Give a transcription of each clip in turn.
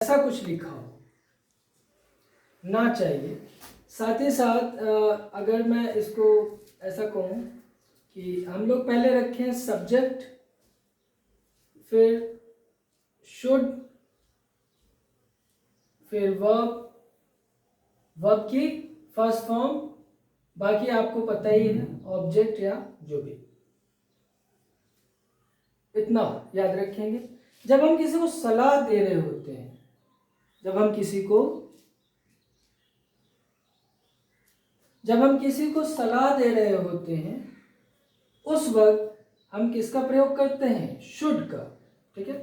ऐसा कुछ लिखा हो ना चाहिए। साथ ही साथ अगर मैं इसको ऐसा कहूँ कि हम लोग पहले रखें सब्जेक्ट, फिर शुड, फिर वर्ब, वर्ब की फर्स्ट फॉर्म, बाकी आपको पता ही है ऑब्जेक्ट या जो भी, इतना याद रखेंगे। जब हम किसी को सलाह दे रहे होते हैं, जब हम किसी को सलाह दे रहे होते हैं उस वक्त हम किसका प्रयोग करते हैं? शुड का। ठीक है,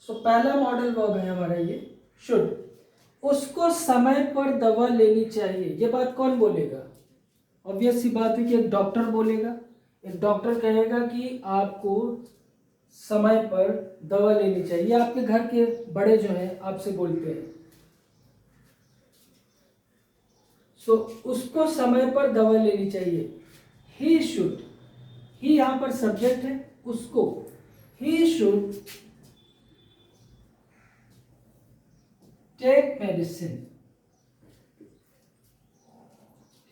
तो पहला मॉडल वर्ब है हमारा ये शुड। उसको समय पर दवा लेनी चाहिए, ये बात कौन बोलेगा? ऑब्वियस सी बात है कि एक डॉक्टर बोलेगा। एक डॉक्टर कहेगा कि आपको समय पर दवा लेनी चाहिए। आपके घर के बड़े जो हैं आपसे बोलते हैं, सो उसको समय पर दवा लेनी चाहिए। ही शुड, ही यहां पर सब्जेक्ट है, उसको ही should take medicine,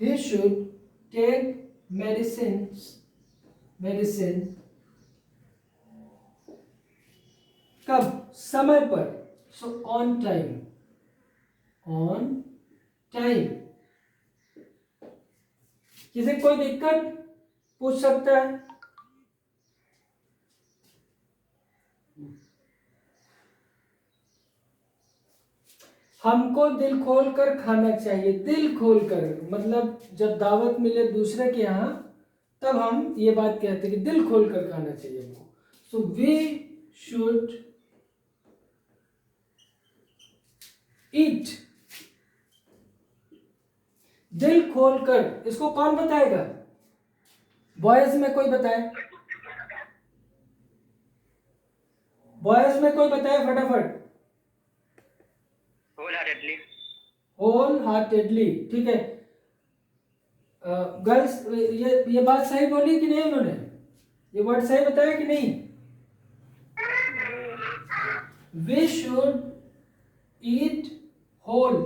he should take medicine कब? समय पर। So on time, on time. किसी कोई दिक्कत पूछ सकता है? हमको दिल खोल कर खाना चाहिए। दिल खोल कर मतलब जब दावत मिले दूसरे के यहाँ तब हम ये बात कहते हैं कि दिल खोल कर खाना चाहिए हमको। सो वी शुड ईट, दिल खोल कर। इसको कौन बताएगा? बॉयज में कोई बताए, बॉयज में कोई बताए फटाफट। होल हार्टेडली, होल हार्टेडली, ठीक है। गर्ल्स ये बात सही बोली कि नहीं? उन्होंने ये वर्ड सही बताया कि नहीं? We should eat whole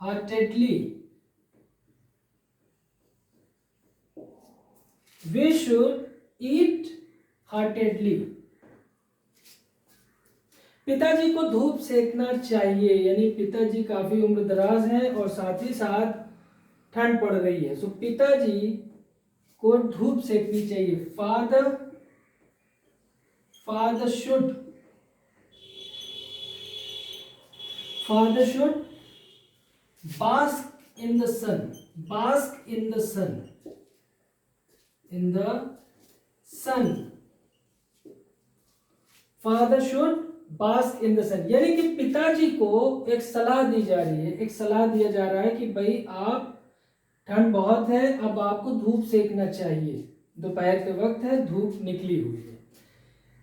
heartedly, we should eat heartedly. पिताजी को धूप सेकना चाहिए, यानी पिताजी काफी उम्र दराज हैं और साथ ही साथ ठंड पड़ रही है। सो पिताजी को धूप सेकनी चाहिए। Father, father should, father should bask in the sun, bask in the sun, in the sun, father should bask in the sun। यानी कि पिताजी को एक सलाह दी जा रही है, एक सलाह दिया जा रहा है कि भाई आप, ठंड बहुत है, अब आपको धूप सेकना चाहिए, दोपहर के वक्त है, धूप निकली हुई है,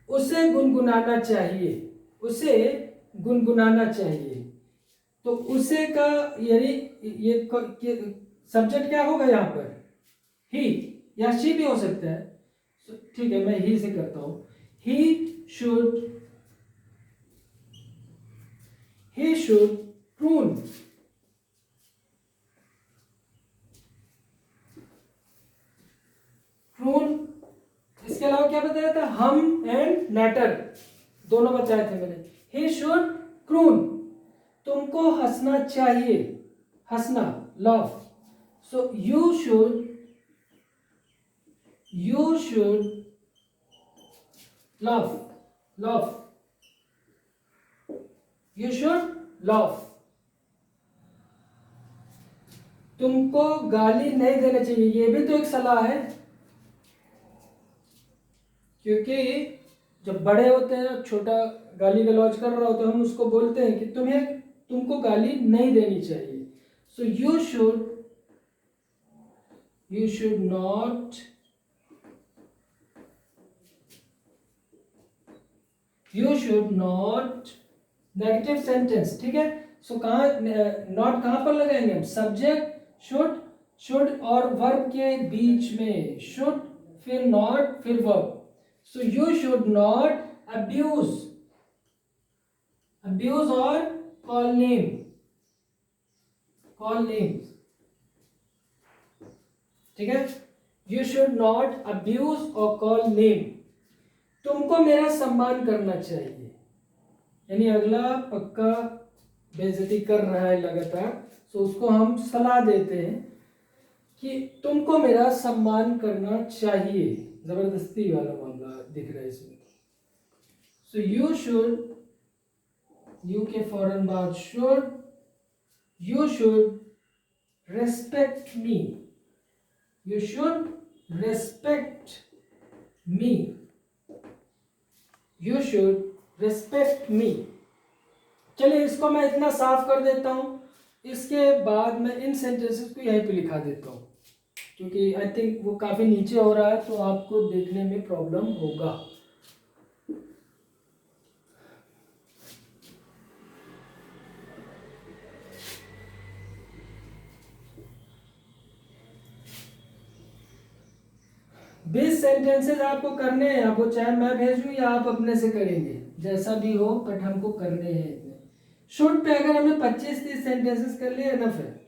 उसे गुनगुनाना चाहिए, उसे गुनगुनाना चाहिए। तो उसे का यानी ये सब्जेक्ट क्या होगा यहाँ पर? ही या शी भी हो सकता है। ठीक है, मैं ही से करता हूं। He should prune, prune. इसके अलावा क्या बताया था? हम एंड नेटर दोनों बताए थे मैंने। ही शुड प्रून, तुमको हंसना चाहिए, हंसना, laugh। So you should laugh, laugh, you should laugh। तुमको गाली नहीं देना चाहिए, ये भी तो एक सलाह है, क्योंकि जब बड़े होते हैं, छोटा गाली गलौज कर रहा होता है, हम उसको बोलते हैं कि तुमको गाली नहीं देनी चाहिए। So you should not, negative sentence. ठीक है, सो कहाँ नॉट कहां पर लगाएंगे हम? सब्जेक्ट शुड और वर्ब के बीच में, शुड फिर नॉट फिर verb. So you should not abuse abuse और कॉल नेम्स, ठीक है। यू शुड नॉट अब्यूज और कॉल नेम। तुमको मेरा सम्मान करना चाहिए, यानी अगला पक्का बेइज्जती कर रहा है लगातार, तो उसको हम सलाह देते हैं कि तुमको मेरा सम्मान करना चाहिए। जबरदस्ती वाला मामला दिख रहा है इसमें। सो यू शुड, यू के फौरन बाद should, you should respect me, you should respect me, you should respect मी। चलिए इसको मैं इतना साफ कर देता हूं, इसके बाद मैं इन सेंटेंसेस को यहीं पे लिखा देता हूं, क्योंकि आई थिंक वो काफी नीचे हो रहा है तो आपको देखने में प्रॉब्लम होगा। बीस सेंटेंसेस आपको करने हैं, आपको चाहे मैं भेजूं या आप अपने से करेंगे, जैसा भी हो, बट हमको करने हैं इतने। शुड पे अगर हमने 25-30 सेंटेंसेस कर लिए एनफ है,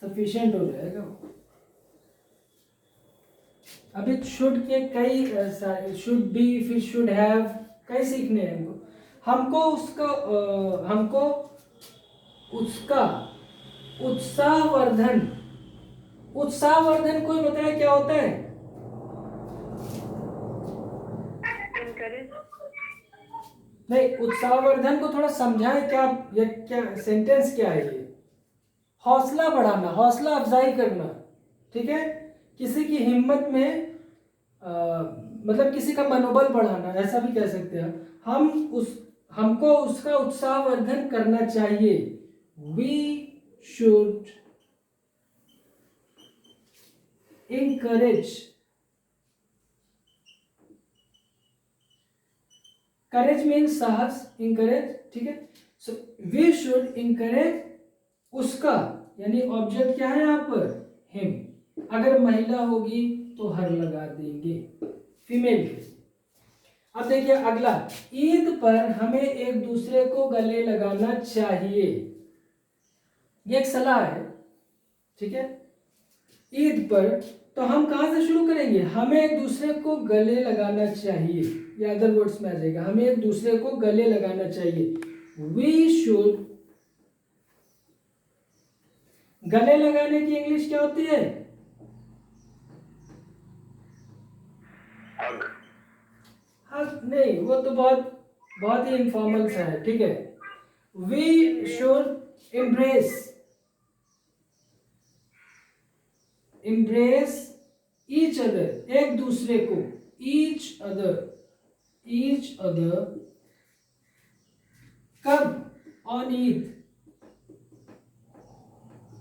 सफिशिएंट हो जाएगा। अभी शुड के कई, शुड बी, फिर शुड हैव, कई सीखने हैं हमको। हमको उसका उत्साहवर्धन, उत्साहवर्धन कोई बताया क्या होता है? नहीं, उत्साहवर्धन को थोड़ा समझाएं, क्या ये क्या सेंटेंस क्या है ये? हौसला बढ़ाना, हौसला अफजाई करना, ठीक है। किसी की हिम्मत में मतलब किसी का मनोबल बढ़ाना, ऐसा भी कह सकते हैं। हमको उसका उत्साहवर्धन करना चाहिए। We should encourage, courage means साहस, encourage, ठीक है। सो we should encourage उसका, यानी ऑब्जेक्ट क्या है यहाँ पर? हिम। अगर महिला होगी तो हर लगा देंगे, फीमेल के। अब देखिए अगला, ईद पर हमें एक दूसरे को गले लगाना चाहिए, ये एक सलाह है, ठीक है। ईद पर तो हम कहां से शुरू करेंगे? हमें एक दूसरे को गले लगाना चाहिए, या अदर वर्ड्स में आ जाएगा, हमें एक दूसरे को गले लगाना चाहिए। वी शुड, गले लगाने की इंग्लिश क्या होती है? हग नहीं, वो तो बहुत ही इनफॉर्मल सा है, ठीक है। We should embrace, embrace each other, एक दूसरे को, each other, कब? on Eid,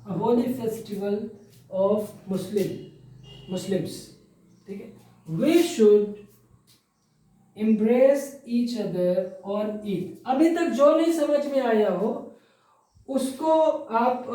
a holy festival of Muslims, ठीक है। we should embrace each other on Eid। अभी तक जो नहीं समझ में आया हो उसको आप